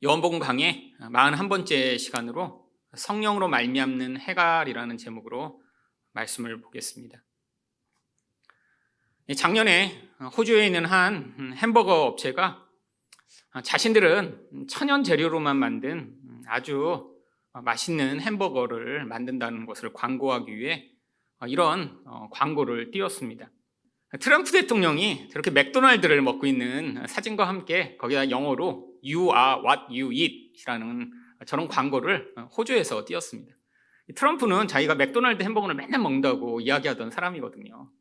요한복음 강의 41번째 시간으로 성령으로 말미암는 해갈이라는 제목으로 말씀을 보겠습니다. 작년에 호주에 있는 한 햄버거 업체가 자신들은 천연 재료로만 만든 아주 맛있는 햄버거를 만든다는 것을 광고하기 위해 이런 광고를 띄웠습니다. 트럼프 대통령이 저렇게 맥도날드를 먹고 있는 사진과 함께 거기다 영어로 You are what you eat 이라는 저런 광고를 호주에서 띄웠습니다. 트럼프는 자기가 맥도날드 햄버거를 맨날 먹는다고 이야기하던 사람이거든요.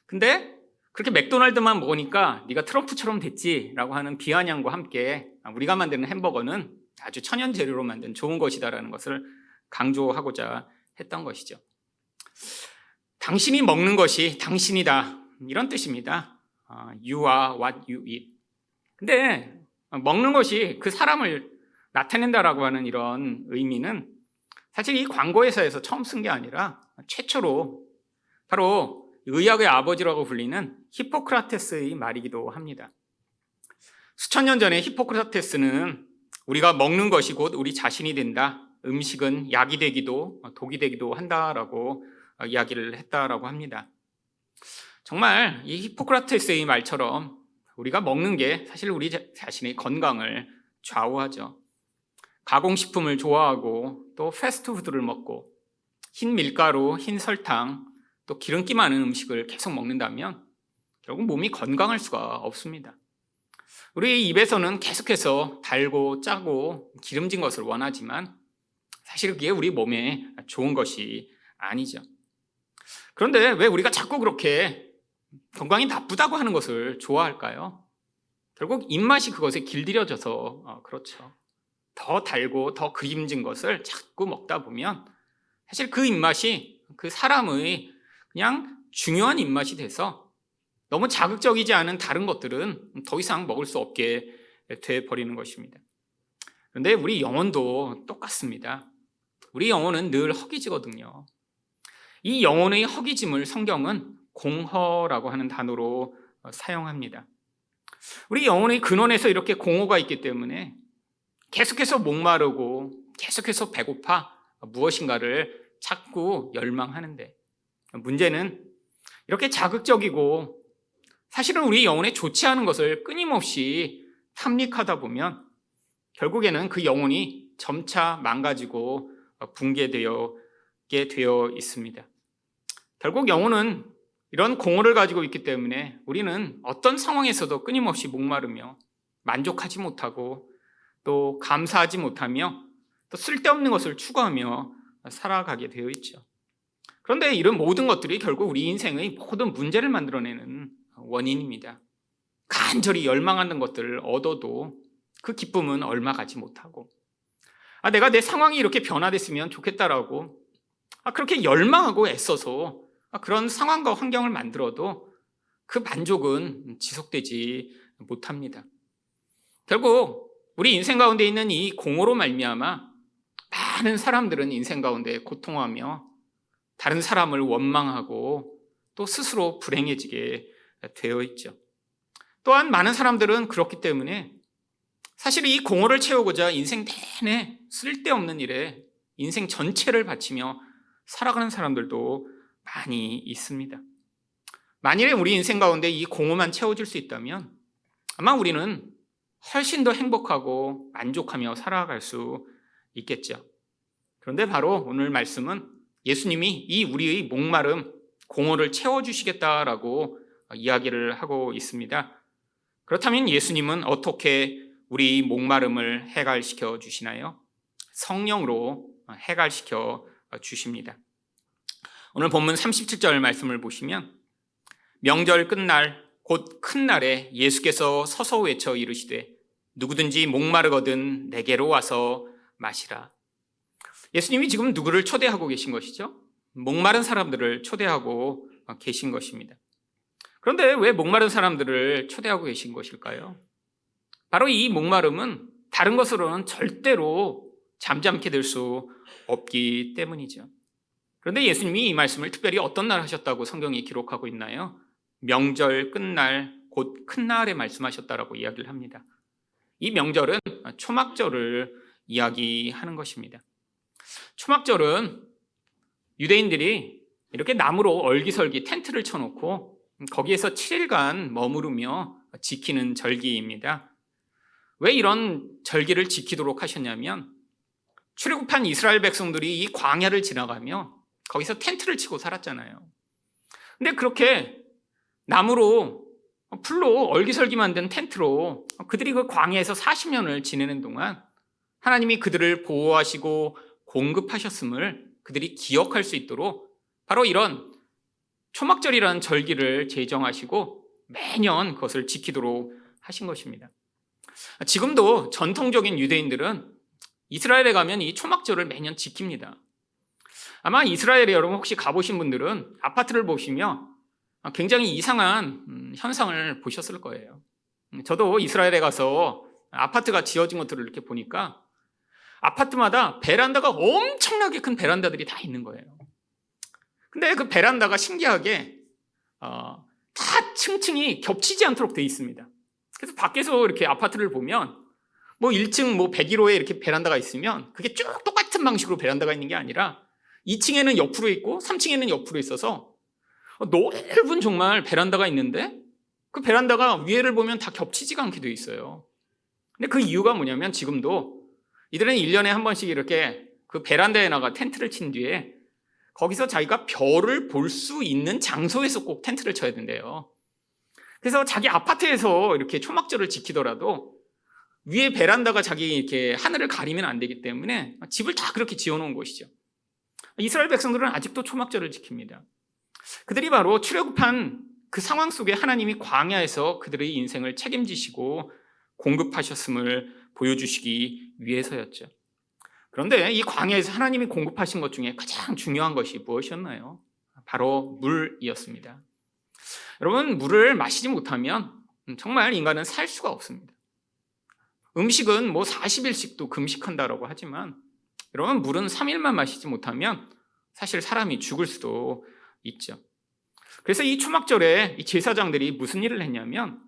근데 그렇게 맥도날드만 먹으니까 네가 트럼프처럼 됐지라고 하는 비아냥과 함께 우리가 만드는 햄버거는 아주 천연 재료로 만든 좋은 것이다라는 것을 강조하고자 했던 것이죠. 당신이 먹는 것이 당신이다, 이런 뜻입니다. You are what you eat. 근데 먹는 것이 그 사람을 나타낸다라고 하는 이런 의미는 사실 이 광고회사에서 처음 쓴 게 아니라 최초로 바로 의학의 아버지라고 불리는 히포크라테스의 말이기도 합니다. 수천 년 전에 히포크라테스는 우리가 먹는 것이 곧 우리 자신이 된다, 음식은 약이 되기도 독이 되기도 한다라고 이야기를 했다라고 합니다. 정말 이 히포크라테스의 말처럼 우리가 먹는 게 사실 우리 자신의 건강을 좌우하죠. 가공식품을 좋아하고 또 패스트푸드를 먹고 흰 밀가루, 흰 설탕, 또 기름기 많은 음식을 계속 먹는다면 결국 몸이 건강할 수가 없습니다. 우리 입에서는 계속해서 달고 짜고 기름진 것을 원하지만 사실 그게 우리 몸에 좋은 것이 아니죠. 그런데 왜 우리가 자꾸 그렇게 건강이 나쁘다고 하는 것을 좋아할까요? 결국 입맛이 그것에 길들여져서 그렇죠. 더 달고 더 기름진 것을 자꾸 먹다 보면 사실 그 입맛이 그 사람의 그냥 중요한 입맛이 돼서 너무 자극적이지 않은 다른 것들은 더 이상 먹을 수 없게 돼버리는 것입니다. 그런데 우리 영혼도 똑같습니다. 우리 영혼은 늘 허기지거든요. 이 영혼의 허기짐을 성경은 공허라고 하는 단어로 사용합니다. 우리 영혼의 근원에서 이렇게 공허가 있기 때문에 계속해서 목마르고 계속해서 배고파 무엇인가를 찾고 열망하는데, 문제는 이렇게 자극적이고 사실은 우리 영혼에 좋지 않은 것을 끊임없이 탐닉하다 보면 결국에는 그 영혼이 점차 망가지고 붕괴되게 되어 있습니다. 결국 영혼은 이런 공허를 가지고 있기 때문에 우리는 어떤 상황에서도 끊임없이 목마르며 만족하지 못하고 또 감사하지 못하며 또 쓸데없는 것을 추구하며 살아가게 되어 있죠. 그런데 이런 모든 것들이 결국 우리 인생의 모든 문제를 만들어내는 원인입니다. 간절히 열망하는 것들을 얻어도 그 기쁨은 얼마 가지 못하고, 내가 내 상황이 이렇게 변화됐으면 좋겠다라고 그렇게 열망하고 애써서 그런 상황과 환경을 만들어도 그 만족은 지속되지 못합니다. 결국 우리 인생 가운데 있는 이 공허로 말미암아 많은 사람들은 인생 가운데 고통하며 다른 사람을 원망하고 또 스스로 불행해지게 되어 있죠. 또한 많은 사람들은 그렇기 때문에 사실 이 공허를 채우고자 인생 내내 쓸데없는 일에 인생 전체를 바치며 살아가는 사람들도 많이 있습니다. 만일에 우리 인생 가운데 이 공허만 채워질 수 있다면 아마 우리는 훨씬 더 행복하고 만족하며 살아갈 수 있겠죠. 그런데 바로 오늘 말씀은 예수님이 이 우리의 목마름, 공허를 채워주시겠다라고 이야기를 하고 있습니다. 그렇다면 예수님은 어떻게 우리 목마름을 해갈시켜 주시나요? 성령으로 해갈시켜 주십니다. 오늘 본문 37절 말씀을 보시면 명절 끝날 곧 큰 날에 예수께서 서서 외쳐 이르시되 누구든지 목마르거든 내게로 와서 마시라. 예수님이 지금 누구를 초대하고 계신 것이죠? 목마른 사람들을 초대하고 계신 것입니다. 그런데 왜 목마른 사람들을 초대하고 계신 것일까요? 바로 이 목마름은 다른 것으로는 절대로 잠잠케 될 수 없기 때문이죠. 그런데 예수님이 이 말씀을 특별히 어떤 날 하셨다고 성경이 기록하고 있나요? 명절 끝날 곧 큰 날에 말씀하셨다라고 이야기를 합니다. 이 명절은 초막절을 이야기하는 것입니다. 초막절은 유대인들이 이렇게 나무로 얼기설기 텐트를 쳐놓고 거기에서 7일간 머무르며 지키는 절기입니다. 왜 이런 절기를 지키도록 하셨냐면 출애굽한 이스라엘 백성들이 이 광야를 지나가며 거기서 텐트를 치고 살았잖아요. 근데 그렇게 나무로 풀로 얼기설기 만든 텐트로 그들이 그 광야에서 40년을 지내는 동안 하나님이 그들을 보호하시고 공급하셨음을 그들이 기억할 수 있도록 바로 이런 초막절이라는 절기를 제정하시고 매년 그것을 지키도록 하신 것입니다. 지금도 전통적인 유대인들은 이스라엘에 가면 이 초막절을 매년 지킵니다. 아마 이스라엘에 여러분 혹시 가보신 분들은 아파트를 보시면 굉장히 이상한 현상을 보셨을 거예요. 저도 이스라엘에 가서 아파트가 지어진 것들을 이렇게 보니까 아파트마다 베란다가 엄청나게 큰 베란다들이 다 있는 거예요. 근데 그 베란다가 신기하게 다 층층이 겹치지 않도록 되어 있습니다. 그래서 밖에서 이렇게 아파트를 보면 뭐 1층 뭐 101호에 이렇게 베란다가 있으면 그게 쭉 똑같은 방식으로 베란다가 있는 게 아니라 2층에는 옆으로 있고 3층에는 옆으로 있어서 넓은 정말 베란다가 있는데 그 베란다가 위에를 보면 다 겹치지가 않게 되어 있어요. 근데 그 이유가 뭐냐면 지금도 이들은 1년에 한 번씩 이렇게 그 베란다에 나가 텐트를 친 뒤에 거기서 자기가 별을 볼 수 있는 장소에서 꼭 텐트를 쳐야 된대요. 그래서 자기 아파트에서 이렇게 초막절을 지키더라도 위에 베란다가 자기 이렇게 하늘을 가리면 안 되기 때문에 집을 다 그렇게 지어놓은 것이죠. 이스라엘 백성들은 아직도 초막절을 지킵니다. 그들이 바로 출애굽한 그 상황 속에 하나님이 광야에서 그들의 인생을 책임지시고 공급하셨음을 보여주시기 위해서였죠. 그런데 이 광야에서 하나님이 공급하신 것 중에 가장 중요한 것이 무엇이었나요? 바로 물이었습니다. 여러분, 물을 마시지 못하면 정말 인간은 살 수가 없습니다. 음식은 뭐 40일씩도 금식한다라고 하지만 여러분, 물은 3일만 마시지 못하면 사실 사람이 죽을 수도 있죠. 그래서 이 초막절에 이 제사장들이 무슨 일을 했냐면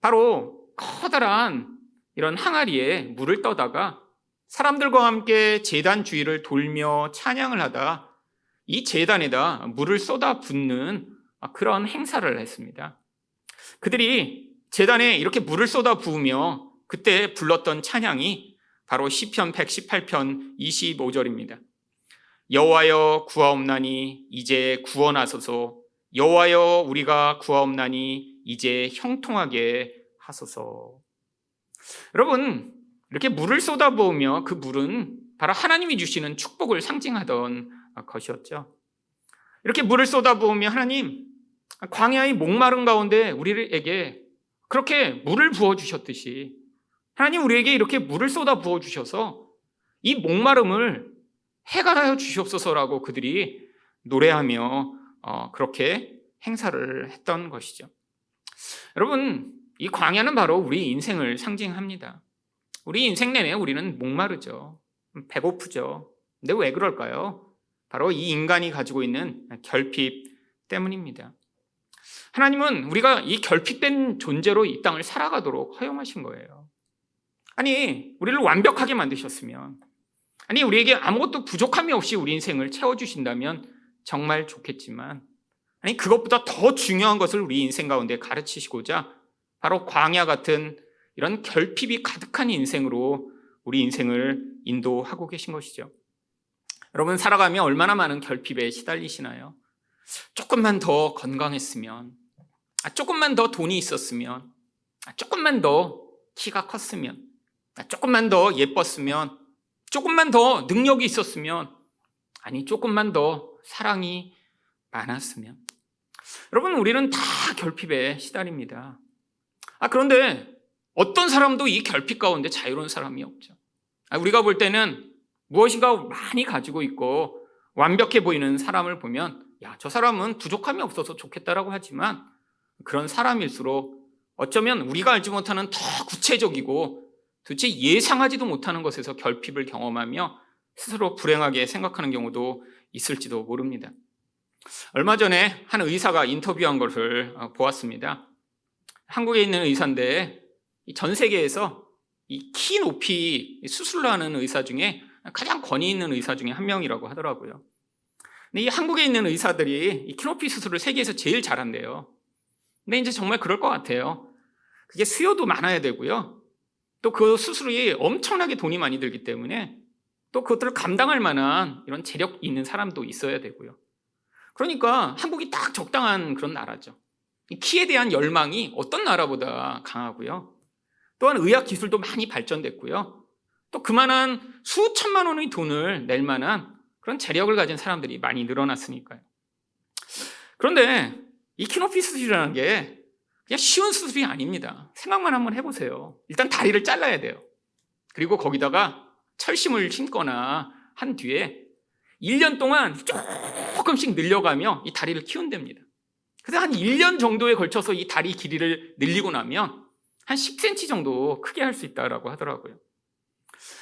바로 커다란 이런 항아리에 물을 떠다가 사람들과 함께 제단 주위를 돌며 찬양을 하다 이 제단에다 물을 쏟아 붓는 그런 행사를 했습니다. 그들이 제단에 이렇게 물을 쏟아 부으며 그때 불렀던 찬양이 바로 시편 118편 25절입니다. 여호와여 구하옵나니 이제 구원하소서. 여호와여 우리가 구하옵나니 이제 형통하게 하소서. 여러분, 이렇게 물을 쏟아부으며 그 물은 바로 하나님이 주시는 축복을 상징하던 것이었죠. 이렇게 물을 쏟아부으며 하나님, 광야의 목마른 가운데 우리에게 그렇게 물을 부어주셨듯이 하나님 우리에게 이렇게 물을 쏟아 부어주셔서 이 목마름을 해결하여 주시옵소서라고 그들이 노래하며 그렇게 행사를 했던 것이죠. 여러분, 이 광야는 바로 우리 인생을 상징합니다. 우리 인생 내내 우리는 목마르죠. 배고프죠. 근데 왜 그럴까요? 바로 이 인간이 가지고 있는 결핍 때문입니다. 하나님은 우리가 이 결핍된 존재로 이 땅을 살아가도록 허용하신 거예요. 아니, 우리를 완벽하게 만드셨으면, 아니, 우리에게 아무것도 부족함이 없이 우리 인생을 채워주신다면 정말 좋겠지만, 아니, 그것보다 더 중요한 것을 우리 인생 가운데 가르치시고자 바로 광야 같은 이런 결핍이 가득한 인생으로 우리 인생을 인도하고 계신 것이죠. 여러분, 살아가며 얼마나 많은 결핍에 시달리시나요? 조금만 더 건강했으면, 조금만 더 돈이 있었으면, 조금만 더 키가 컸으면, 조금만 더 예뻤으면, 조금만 더 능력이 있었으면, 아니 조금만 더 사랑이 많았으면. 여러분, 우리는 다 결핍에 시달립니다. 그런데 어떤 사람도 이 결핍 가운데 자유로운 사람이 없죠. 우리가 볼 때는 무엇인가 많이 가지고 있고 완벽해 보이는 사람을 보면 저 사람은 부족함이 없어서 좋겠다라고 하지만 그런 사람일수록 어쩌면 우리가 알지 못하는 더 구체적이고 도대체 예상하지도 못하는 것에서 결핍을 경험하며 스스로 불행하게 생각하는 경우도 있을지도 모릅니다. 얼마 전에 한 의사가 인터뷰한 것을 보았습니다. 한국에 있는 의사인데 전 세계에서 이 키 높이 수술을 하는 의사 중에 가장 권위 있는 의사 중에 한 명이라고 하더라고요. 근데 이 한국에 있는 의사들이 이 키 높이 수술을 세계에서 제일 잘한대요. 근데 이제 정말 그럴 것 같아요. 그게 수요도 많아야 되고요. 또 그 수술이 엄청나게 돈이 많이 들기 때문에 또 그것들을 감당할 만한 이런 재력 있는 사람도 있어야 되고요. 그러니까 한국이 딱 적당한 그런 나라죠. 키에 대한 열망이 어떤 나라보다 강하고요. 또한 의학 기술도 많이 발전됐고요. 또 그만한 수천만 원의 돈을 낼 만한 그런 재력을 가진 사람들이 많이 늘어났으니까요. 그런데 이 키높이 수술이라는 게 그냥 쉬운 수술이 아닙니다. 생각만 한번 해보세요. 일단 다리를 잘라야 돼요. 그리고 거기다가 철심을 심거나 한 뒤에 1년 동안 조금씩 늘려가며 이 다리를 키운답니다. 그래서 한 1년 정도에 걸쳐서 이 다리 길이를 늘리고 나면 한 10cm 정도 크게 할 수 있다고 하더라고요.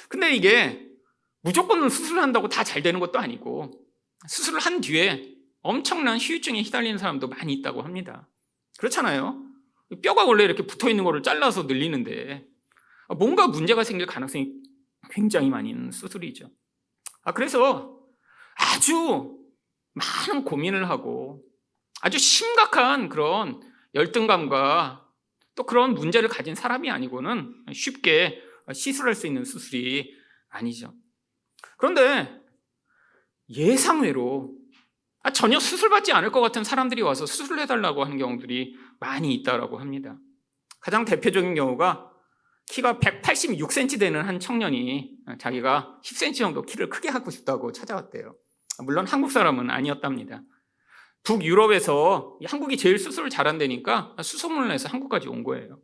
근데 이게 무조건 수술을 한다고 다 잘 되는 것도 아니고 수술을 한 뒤에 엄청난 후유증에 휘달리는 사람도 많이 있다고 합니다. 그렇잖아요. 뼈가 원래 이렇게 붙어있는 거를 잘라서 늘리는데 뭔가 문제가 생길 가능성이 굉장히 많이 있는 수술이죠. 그래서 아주 많은 고민을 하고 아주 심각한 그런 열등감과 또 그런 문제를 가진 사람이 아니고는 쉽게 시술할 수 있는 수술이 아니죠. 그런데 예상외로 전혀 수술받지 않을 것 같은 사람들이 와서 수술을 해달라고 하는 경우들이 많이 있다고 합니다. 가장 대표적인 경우가 키가 186cm 되는 한 청년이 자기가 10cm 정도 키를 크게 하고 싶다고 찾아왔대요. 물론 한국 사람은 아니었답니다. 북유럽에서 한국이 제일 수술을 잘한다니까 수소문을 내서 한국까지 온 거예요.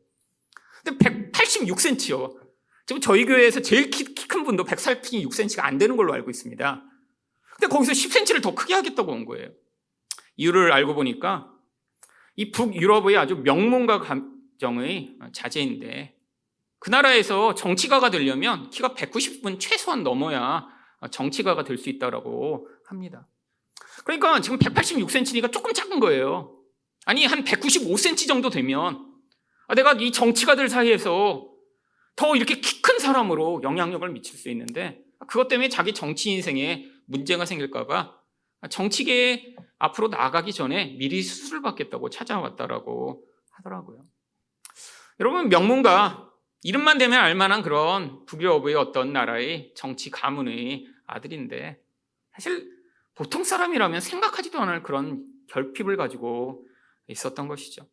근데 186cm요. 지금 저희 교회에서 제일 키 큰 분도 186cm가 안 되는 걸로 알고 있습니다. 근데 거기서 10cm를 더 크게 하겠다고 온 거예요. 이유를 알고 보니까 이 북유럽의 아주 명문가 가정의 자제인데 그 나라에서 정치가가 되려면 키가 190은 최소한 넘어야 정치가가 될 수 있다고 합니다. 그러니까 지금 186cm니까 조금 작은 거예요. 아니 한 195cm 정도 되면 내가 이 정치가들 사이에서 더 이렇게 키 큰 사람으로 영향력을 미칠 수 있는데 그것 때문에 자기 정치 인생에 문제가 생길까 봐 정치계에 앞으로 나아가기 전에 미리 수술을 받겠다고 찾아왔다고 하더라고요. 여러분 명문가 이름만 대면 알만한 그런 북유럽의 어떤 나라의 정치 가문의 아들인데 사실 보통 사람이라면 생각하지도 않을 그런 결핍을 가지고 있었던 것이죠.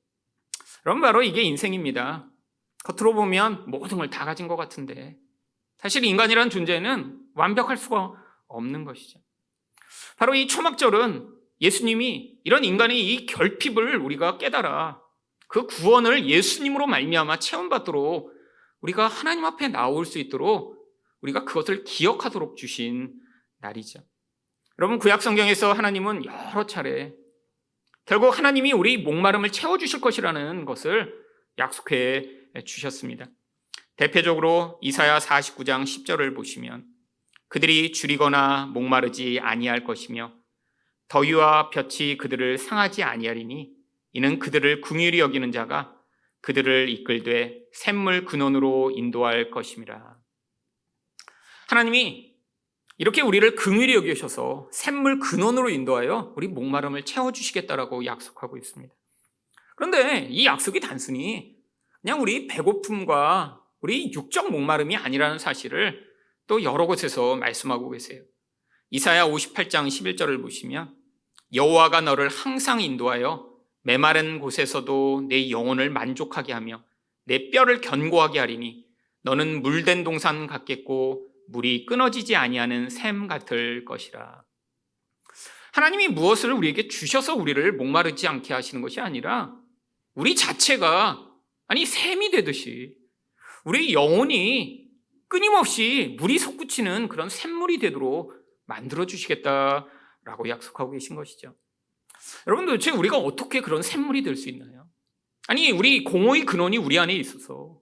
여러분 바로 이게 인생입니다. 겉으로 보면 모든 걸 다 가진 것 같은데 사실 인간이란 존재는 완벽할 수가 없는 것이죠. 바로 이 초막절은 예수님이 이런 인간의 이 결핍을 우리가 깨달아 그 구원을 예수님으로 말미암아 체험받도록 우리가 하나님 앞에 나올 수 있도록 우리가 그것을 기억하도록 주신 날이죠. 여러분 구약 성경에서 하나님은 여러 차례 결국 하나님이 우리 목마름을 채워주실 것이라는 것을 약속해 주셨습니다. 대표적으로 이사야 49장 10절을 보시면 그들이 줄이거나 목마르지 아니할 것이며 더위와 볕이 그들을 상하지 아니하리니 이는 그들을 긍휼히 여기는 자가 그들을 이끌되 샘물 근원으로 인도할 것임이라. 하나님이 이렇게 우리를 긍휼히 여기셔서 샘물 근원으로 인도하여 우리 목마름을 채워주시겠다라고 약속하고 있습니다. 그런데 이 약속이 단순히 그냥 우리 배고픔과 우리 육적 목마름이 아니라는 사실을 또 여러 곳에서 말씀하고 계세요. 이사야 58장 11절을 보시면 여호와가 너를 항상 인도하여 메마른 곳에서도 내 영혼을 만족하게 하며 내 뼈를 견고하게 하리니 너는 물된 동산 같겠고 물이 끊어지지 아니하는 샘 같을 것이라. 하나님이 무엇을 우리에게 주셔서 우리를 목마르지 않게 하시는 것이 아니라 우리 자체가 샘이 되듯이 우리 영혼이 끊임없이 물이 솟구치는 그런 샘물이 되도록 만들어주시겠다라고 약속하고 계신 것이죠. 여러분 도대체 우리가 어떻게 그런 샘물이 될 수 있나요? 우리 공허의 근원이 우리 안에 있어서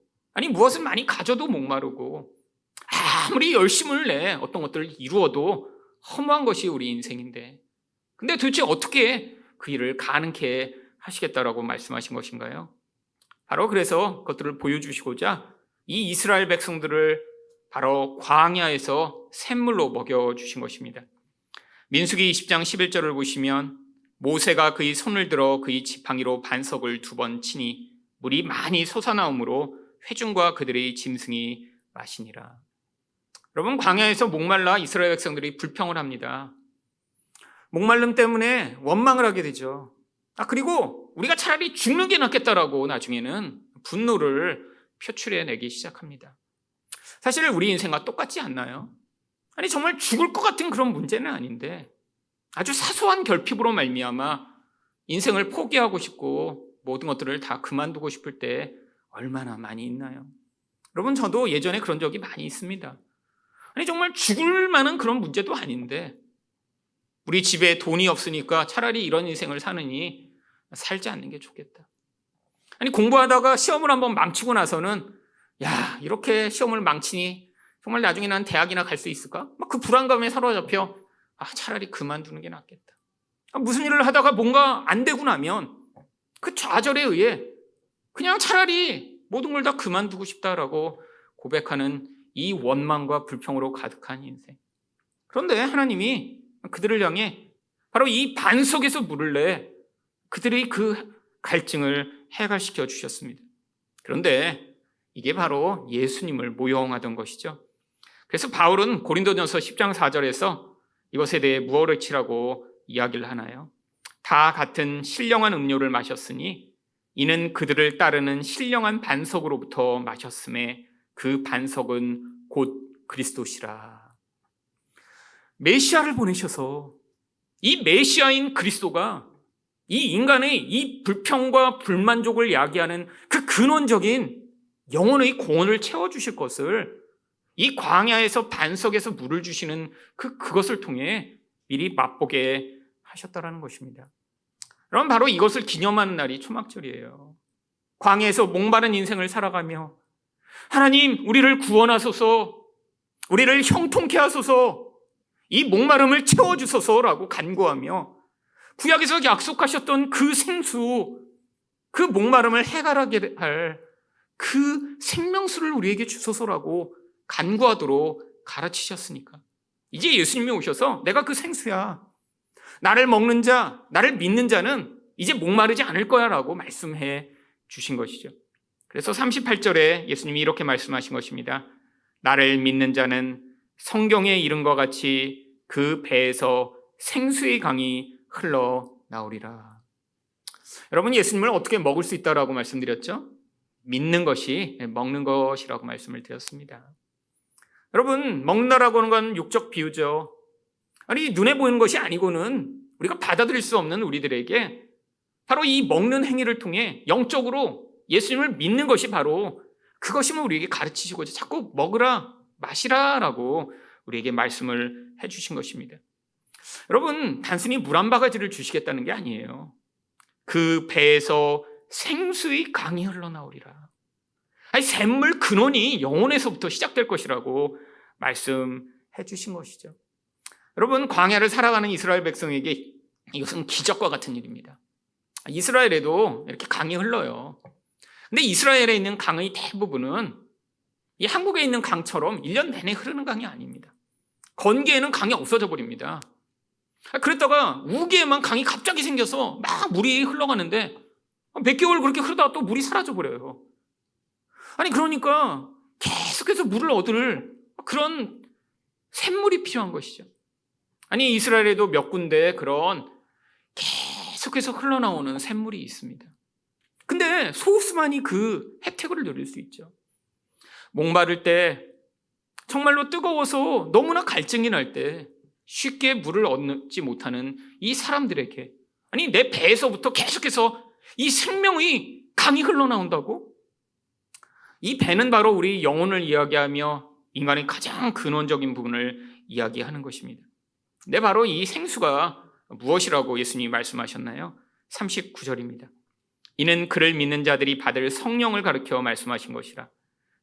무엇을 많이 가져도 목마르고 아무리 열심을 내 어떤 것들을 이루어도 허무한 것이 우리 인생인데 근데 도대체 어떻게 그 일을 가능케 하시겠다라고 말씀하신 것인가요? 바로 그래서 그것들을 보여주시고자 이 이스라엘 백성들을 바로 광야에서 샘물로 먹여주신 것입니다. 민수기 20장 11절을 보시면 모세가 그의 손을 들어 그의 지팡이로 반석을 2번 치니 물이 많이 솟아나오므로 회중과 그들의 짐승이 마시니라. 여러분, 광야에서 목말라 이스라엘 백성들이 불평을 합니다. 목말름 때문에 원망을 하게 되죠. 그리고 우리가 차라리 죽는 게 낫겠다라고 나중에는 분노를 표출해내기 시작합니다. 사실 우리 인생과 똑같지 않나요? 아니, 정말 죽을 것 같은 그런 문제는 아닌데 아주 사소한 결핍으로 말미암아 인생을 포기하고 싶고 모든 것들을 다 그만두고 싶을 때 얼마나 많이 있나요? 여러분, 저도 예전에 그런 적이 많이 있습니다. 아니, 정말 죽을 만한 그런 문제도 아닌데 우리 집에 돈이 없으니까 차라리 이런 인생을 사느니 살지 않는 게 좋겠다. 아니, 공부하다가 시험을 한번 망치고 나서는 야, 이렇게 시험을 망치니 정말 나중에 난 대학이나 갈 수 있을까? 막 그 불안감에 사로잡혀 차라리 그만두는 게 낫겠다. 무슨 일을 하다가 뭔가 안 되고 나면 그 좌절에 의해 그냥 차라리 모든 걸 다 그만두고 싶다라고 고백하는 이 원망과 불평으로 가득한 인생. 그런데 하나님이 그들을 향해 바로 이 반석에서 물을 내 그들의 그 갈증을 해결시켜 주셨습니다. 그런데 이게 바로 예수님을 모형하던 것이죠. 그래서 바울은 고린도전서 10장 4절에서 이것에 대해 무엇을 치라고 이야기를 하나요? 다 같은 신령한 음료를 마셨으니 이는 그들을 따르는 신령한 반석으로부터 마셨음에 그 반석은 곧 그리스도시라. 메시아를 보내셔서 이 메시아인 그리스도가 이 인간의 이 불평과 불만족을 야기하는 그 근원적인 영혼의 공허를 채워주실 것을 이 광야에서 반석에서 물을 주시는 그것을 통해 미리 맛보게 하셨다라는 것입니다. 그럼 바로 이것을 기념하는 날이 초막절이에요. 광야에서 목마른 인생을 살아가며 하나님, 우리를 구원하소서, 우리를 형통케 하소서, 이 목마름을 채워주소서라고 간구하며 구약에서 약속하셨던 그 생수, 그 목마름을 해결하게 할 그 생명수를 우리에게 주소서라고 간구하도록 가르치셨으니까 이제 예수님이 오셔서 내가 그 생수야, 나를 먹는 자, 나를 믿는 자는 이제 목마르지 않을 거야 라고 말씀해 주신 것이죠. 그래서 38절에 예수님이 이렇게 말씀하신 것입니다. 나를 믿는 자는 성경에 이른 것 같이 그 배에서 생수의 강이 흘러나오리라. 여러분, 예수님을 어떻게 먹을 수 있다라고 말씀드렸죠? 믿는 것이 먹는 것이라고 말씀을 드렸습니다. 여러분, 먹는다라고 하는 건 육적 비유죠. 아니, 눈에 보이는 것이 아니고는 우리가 받아들일 수 없는 우리들에게 바로 이 먹는 행위를 통해 영적으로 예수님을 믿는 것이 바로 그것임을 우리에게 가르치시고 자꾸 먹으라, 마시라라고 우리에게 말씀을 해주신 것입니다. 여러분, 단순히 물 한 바가지를 주시겠다는 게 아니에요. 그 배에서 생수의 강이 흘러나오리라. 아니, 샘물 근원이 영혼에서부터 시작될 것이라고 말씀해 주신 것이죠. 여러분, 광야를 살아가는 이스라엘 백성에게 이것은 기적과 같은 일입니다. 이스라엘에도 이렇게 강이 흘러요. 근데 이스라엘에 있는 강의 대부분은 이 한국에 있는 강처럼 1년 내내 흐르는 강이 아닙니다. 건기에는 강이 없어져 버립니다. 그랬다가 우기에만 강이 갑자기 생겨서 막 물이 흘러가는데 몇 개월 그렇게 흐르다가 또 물이 사라져 버려요. 아니, 그러니까 계속해서 물을 얻을 그런 샘물이 필요한 것이죠. 아니, 이스라엘에도 몇 군데 그런 계속해서 흘러나오는 샘물이 있습니다. 근데 소수만이 그 혜택을 누릴 수 있죠. 목마를 때, 정말로 뜨거워서 너무나 갈증이 날 때 쉽게 물을 얻지 못하는 이 사람들에게, 아니, 내 배에서부터 계속해서 이 생명의 강이 흘러나온다고? 이 배는 바로 우리 영혼을 이야기하며 인간의 가장 근원적인 부분을 이야기하는 것입니다. 근데 바로 이 생수가 무엇이라고 예수님이 말씀하셨나요? 39절입니다. 이는 그를 믿는 자들이 받을 성령을 가르쳐 말씀하신 것이라.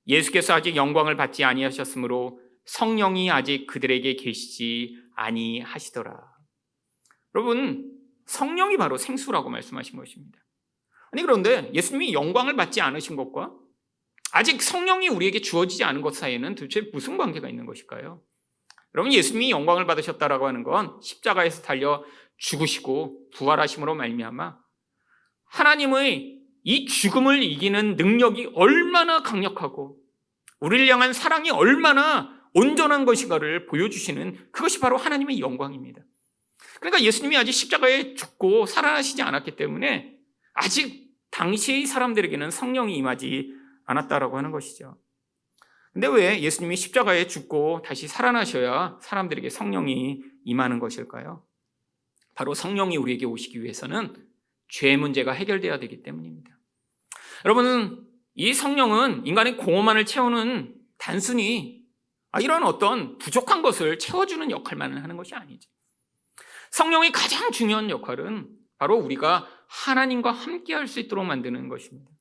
예수께서 아직 영광을 받지 아니하셨으므로 성령이 아직 그들에게 계시지 아니하시더라. 여러분, 성령이 바로 생수라고 말씀하신 것입니다. 아니, 그런데 예수님이 영광을 받지 않으신 것과 아직 성령이 우리에게 주어지지 않은 것 사이에는 도대체 무슨 관계가 있는 것일까요? 여러분, 예수님이 영광을 받으셨다라고 하는 건 십자가에서 달려 죽으시고 부활하심으로 말미암아 하나님의 이 죽음을 이기는 능력이 얼마나 강력하고 우리를 향한 사랑이 얼마나 온전한 것인가를 보여주시는, 그것이 바로 하나님의 영광입니다. 그러니까 예수님이 아직 십자가에 죽고 살아나시지 않았기 때문에 아직 당시의 사람들에게는 성령이 임하지 않았다라고 하는 것이죠. 근데 왜 예수님이 십자가에 죽고 다시 살아나셔야 사람들에게 성령이 임하는 것일까요? 바로 성령이 우리에게 오시기 위해서는 죄 문제가 해결돼야 되기 때문입니다. 여러분, 이 성령은 인간의 공허만을 채우는 단순히 이런 어떤 부족한 것을 채워주는 역할만을 하는 것이 아니죠. 성령의 가장 중요한 역할은 바로 우리가 하나님과 함께 할 수 있도록 만드는 것입니다.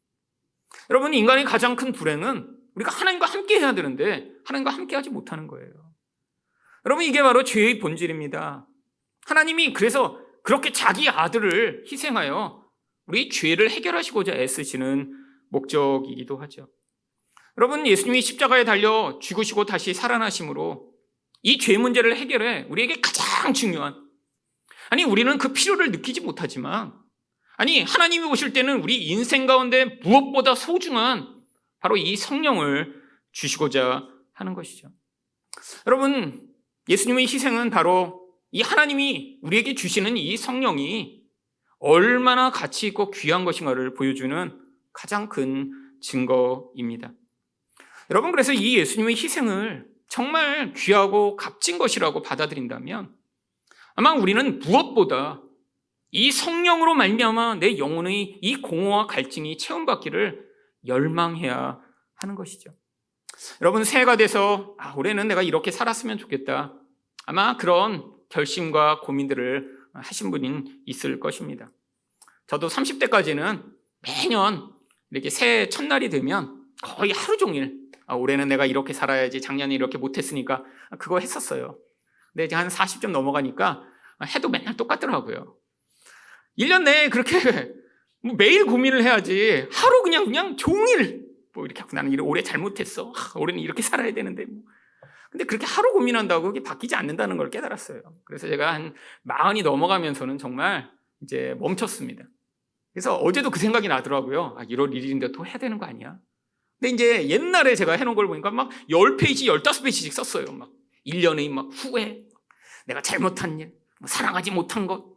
여러분, 인간의 가장 큰 불행은 우리가 하나님과 함께 해야 되는데 하나님과 함께 하지 못하는 거예요. 여러분, 이게 바로 죄의 본질입니다. 하나님이 그래서 그렇게 자기 아들을 희생하여 우리 죄를 해결하시고자 애쓰시는 목적이기도 하죠. 여러분, 예수님이 십자가에 달려 죽으시고 다시 살아나심으로 이 죄 문제를 해결해 우리에게 가장 중요한, 우리는 그 필요를 느끼지 못하지만 하나님이 오실 때는 우리 인생 가운데 무엇보다 소중한 바로 이 성령을 주시고자 하는 것이죠. 여러분, 예수님의 희생은 바로 이 하나님이 우리에게 주시는 이 성령이 얼마나 가치 있고 귀한 것인가를 보여주는 가장 큰 증거입니다. 여러분, 그래서 이 예수님의 희생을 정말 귀하고 값진 것이라고 받아들인다면 아마 우리는 무엇보다 이 성령으로 말미암아 내 영혼의 이 공허와 갈증이 체험받기를 열망해야 하는 것이죠. 여러분, 새해가 돼서 올해는 내가 이렇게 살았으면 좋겠다, 아마 그런 결심과 고민들을 하신 분이 있을 것입니다. 저도 30대까지는 매년 이렇게 새해 첫날이 되면 거의 하루 종일 올해는 내가 이렇게 살아야지, 작년에 이렇게 못했으니까 그거 했었어요. 근데 이제 한 40점 넘어가니까 해도 맨날 똑같더라고요. 1년 내에 그렇게 매일 고민을 해야지 하루 그냥 종일 이렇게 하고, 나는 올해 잘못했어, 올해는 이렇게 살아야 되는데 근데 그렇게 하루 고민한다고 그게 바뀌지 않는다는 걸 깨달았어요. 그래서 제가 한 40이 넘어가면서는 정말 이제 멈췄습니다. 그래서 어제도 그 생각이 나더라고요. 1월 1일인데 또 해야 되는 거 아니야? 근데 이제 옛날에 제가 해놓은 걸 보니까 막 10페이지, 15페이지씩 썼어요. 막 1년의 막 후회, 내가 잘못한 일, 사랑하지 못한 것.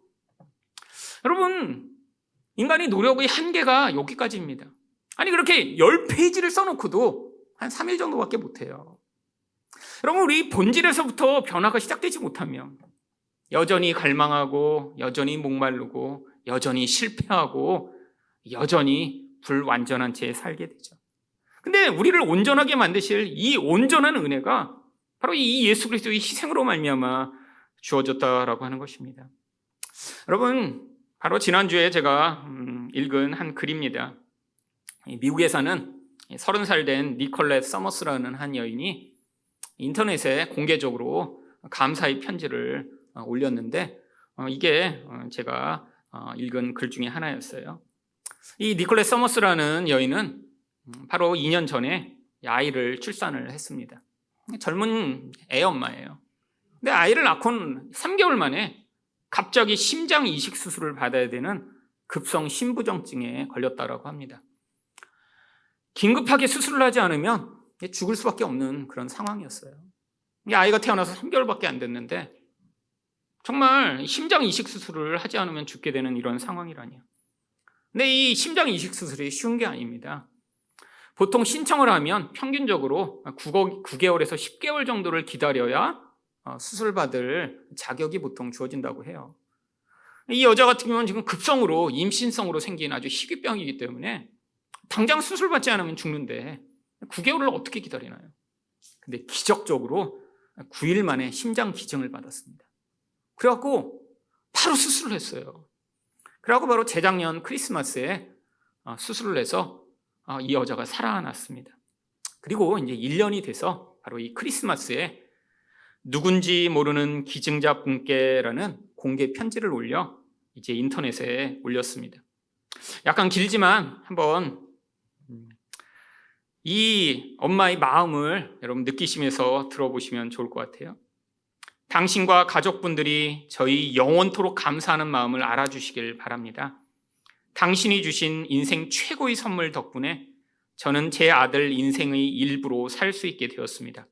여러분, 인간의 노력의 한계가 여기까지입니다. 그렇게 10페이지를 써놓고도 한 3일 정도밖에 못해요. 여러분, 우리 본질에서부터 변화가 시작되지 못하면 여전히 갈망하고, 여전히 목마르고, 여전히 실패하고, 여전히 불완전한 채 살게 되죠. 근데 우리를 온전하게 만드실 이 온전한 은혜가 바로 이 예수 그리스도의 희생으로 말미암아 주어졌다라고 하는 것입니다. 여러분, 바로 지난주에 제가 읽은 한 글입니다. 미국에 사는 30살 된 니콜렛 서머스라는 한 여인이 인터넷에 공개적으로 감사의 편지를 올렸는데 이게 제가 읽은 글 중에 하나였어요. 이 니콜렛 서머스라는 여인은 바로 2년 전에 아이를 출산을 했습니다. 젊은 애 엄마예요. 근데 아이를 낳고는 3개월 만에 갑자기 심장 이식 수술을 받아야 되는 급성 심부정증에 걸렸다고 합니다. 긴급하게 수술을 하지 않으면 죽을 수밖에 없는 그런 상황이었어요. 아이가 태어나서 3개월밖에 안 됐는데 정말 심장 이식 수술을 하지 않으면 죽게 되는 이런 상황이라니요. 근데 이 심장 이식 수술이 쉬운 게 아닙니다. 보통 신청을 하면 평균적으로 9개월에서 10개월 정도를 기다려야 수술받을 자격이 보통 주어진다고 해요. 이 여자 같은 경우는 지금 급성으로 임신성으로 생긴 아주 희귀병이기 때문에 당장 수술받지 않으면 죽는데 9개월을 어떻게 기다리나요? 근데 기적적으로 9일 만에 심장 기증을 받았습니다. 그래갖고 바로 수술을 했어요. 그래갖고 바로 재작년 크리스마스에 수술을 해서 이 여자가 살아났습니다. 그리고 이제 1년이 돼서 바로 이 크리스마스에 누군지 모르는 기증자 분께라는 공개 편지를 올려 이제 인터넷에 올렸습니다. 약간 길지만 한번 이 엄마의 마음을 여러분 느끼시면서 들어보시면 좋을 것 같아요. 당신과 가족분들이 저희 영원토록 감사하는 마음을 알아주시길 바랍니다. 당신이 주신 인생 최고의 선물 덕분에 저는 제 아들 인생의 일부로 살 수 있게 되었습니다.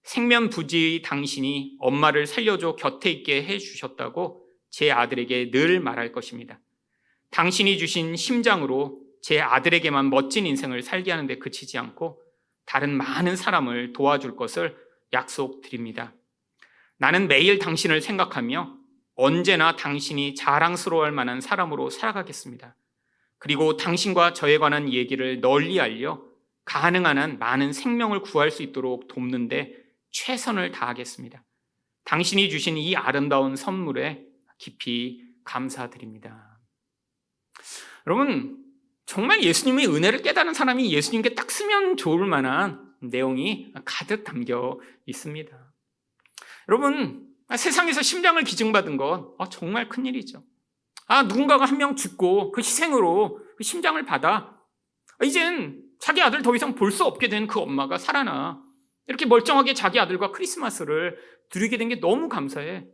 생면부지의 당신이 엄마를 살려줘 곁에 있게 해주셨다고 제 아들에게 늘 말할 것입니다. 당신이 주신 심장으로 제 아들에게만 멋진 인생을 살게 하는데 그치지 않고 다른 많은 사람을 도와줄 것을 약속드립니다. 나는 매일 당신을 생각하며 언제나 당신이 자랑스러워할 만한 사람으로 살아가겠습니다. 그리고 당신과 저에 관한 얘기를 널리 알려 가능한 한 많은 생명을 구할 수 있도록 돕는데 최선을 다하겠습니다. 당신이 주신 이 아름다운 선물에 깊이 감사드립니다. 여러분, 정말 예수님의 은혜를 깨달은 사람이 예수님께 딱 쓰면 좋을 만한 내용이 가득 담겨 있습니다. 여러분, 세상에서 심장을 기증받은 건 정말 큰일이죠. 누군가가 한 명 죽고 그 희생으로 그 심장을 받아 이젠 자기 아들 더 이상 볼 수 없게 된 그 엄마가 살아나 이렇게 멀쩡하게 자기 아들과 크리스마스를 누리게 된 게 너무 감사해.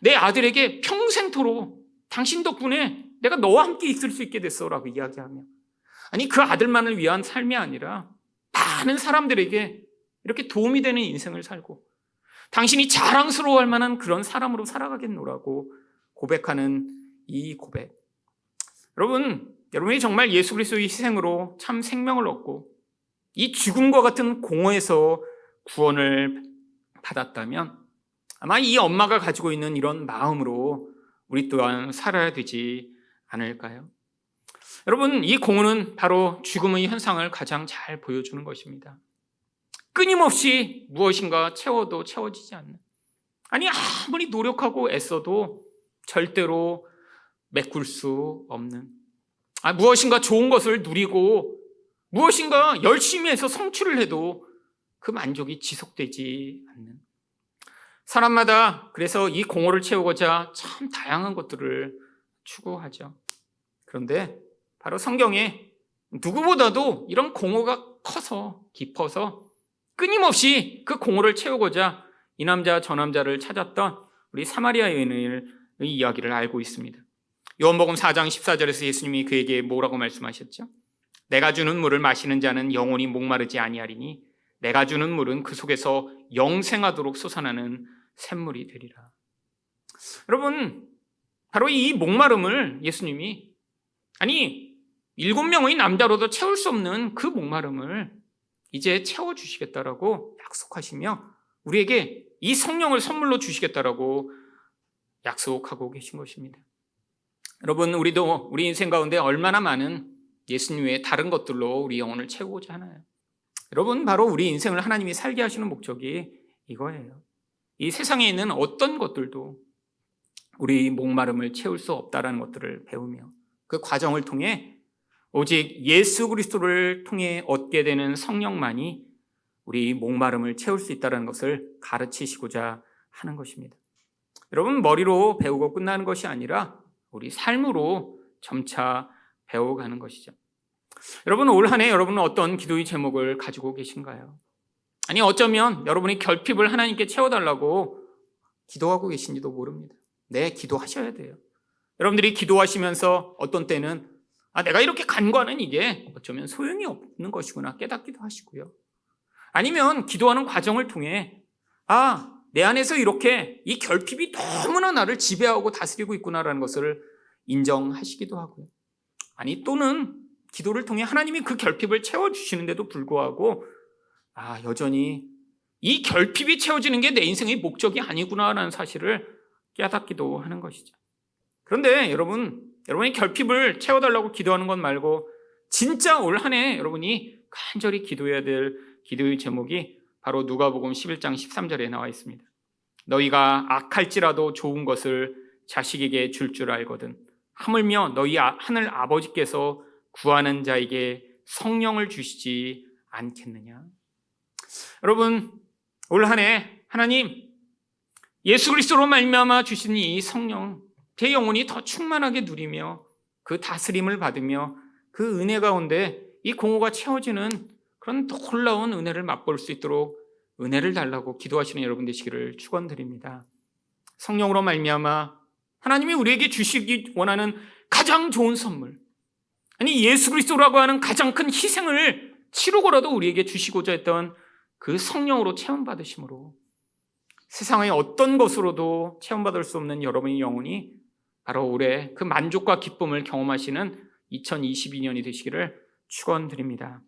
내 아들에게 평생토록 당신 덕분에 내가 너와 함께 있을 수 있게 됐어 라고 이야기하며, 아니 그 아들만을 위한 삶이 아니라 많은 사람들에게 이렇게 도움이 되는 인생을 살고 당신이 자랑스러워할 만한 그런 사람으로 살아가겠노라고 고백하는 이 고백. 여러분이 정말 예수 그리스도의 희생으로 참 생명을 얻고 이 죽음과 같은 공허에서 구원을 받았다면 아마 이 엄마가 가지고 있는 이런 마음으로 우리 또한 살아야 되지 않을까요? 여러분, 이 공허는 바로 죽음의 현상을 가장 잘 보여주는 것입니다. 끊임없이 무엇인가 채워도 채워지지 않는, 아니 아무리 노력하고 애써도 절대로 메꿀 수 없는, 무엇인가 좋은 것을 누리고 무엇인가 열심히 해서 성취를 해도 그 만족이 지속되지 않는 사람마다, 그래서 이 공허를 채우고자 참 다양한 것들을 추구하죠. 그런데 바로 성경에 누구보다도 이런 공허가 커서 깊어서 끊임없이 그 공허를 채우고자 이 남자 저 남자를 찾았던 우리 사마리아 여인의 이야기를 알고 있습니다. 요한복음 4장 14절에서 예수님이 그에게 뭐라고 말씀하셨죠? 내가 주는 물을 마시는 자는 영원히 목마르지 아니하리니 내가 주는 물은 그 속에서 영생하도록 솟아나는 샘물이 되리라. 여러분, 바로 이 목마름을 예수님이, 아니 7명의 남자로도 채울 수 없는 그 목마름을 이제 채워주시겠다라고 약속하시며 우리에게 이 성령을 선물로 주시겠다라고 약속하고 계신 것입니다. 여러분, 우리도 우리 인생 가운데 얼마나 많은 예수님 외에 다른 것들로 우리 영혼을 채우고자 하나요? 여러분, 바로 우리 인생을 하나님이 살게 하시는 목적이 이거예요. 이 세상에 있는 어떤 것들도 우리 목마름을 채울 수 없다는 것들을 배우며 그 과정을 통해 오직 예수 그리스도를 통해 얻게 되는 성령만이 우리 목마름을 채울 수 있다는 것을 가르치시고자 하는 것입니다. 여러분, 머리로 배우고 끝나는 것이 아니라 우리 삶으로 점차 배워가는 것이죠. 여러분, 올 한 해 여러분은 어떤 기도의 제목을 가지고 계신가요? 아니 어쩌면 여러분이 결핍을 하나님께 채워달라고 기도하고 계신지도 모릅니다. 네, 기도하셔야 돼요. 여러분들이 기도하시면서 어떤 때는 내가 이렇게 간과하는 이게 어쩌면 소용이 없는 것이구나 깨닫기도 하시고요. 아니면 기도하는 과정을 통해 내 안에서 이렇게 이 결핍이 너무나 나를 지배하고 다스리고 있구나라는 것을 인정하시기도 하고요. 아니 또는 기도를 통해 하나님이 그 결핍을 채워주시는데도 불구하고 여전히 이 결핍이 채워지는 게 내 인생의 목적이 아니구나라는 사실을 깨닫기도 하는 것이죠. 그런데 여러분이 결핍을 채워달라고 기도하는 것 말고 진짜 올 한 해 여러분이 간절히 기도해야 될 기도의 제목이 바로 누가복음 11장 13절에 나와 있습니다. 너희가 악할지라도 좋은 것을 자식에게 줄 줄 알거든 하물며 너희 하늘 아버지께서 구하는 자에게 성령을 주시지 않겠느냐. 여러분, 올 한 해 하나님 예수 그리스도로 말미암아 주신 이 성령, 제 영혼이 더 충만하게 누리며 그 다스림을 받으며 그 은혜 가운데 이 공허가 채워지는 그런 놀라운 은혜를 맛볼 수 있도록 은혜를 달라고 기도하시는 여러분 되시기를 축원드립니다. 성령으로 말미암아 하나님이 우리에게 주시기 원하는 가장 좋은 선물, 아니 예수 그리스도라고 하는 가장 큰 희생을 치르고라도 우리에게 주시고자 했던 그 성령으로 체험받으심으로 세상의 어떤 것으로도 체험받을 수 없는 여러분의 영혼이 바로 올해 그 만족과 기쁨을 경험하시는 2022년이 되시기를 축원드립니다.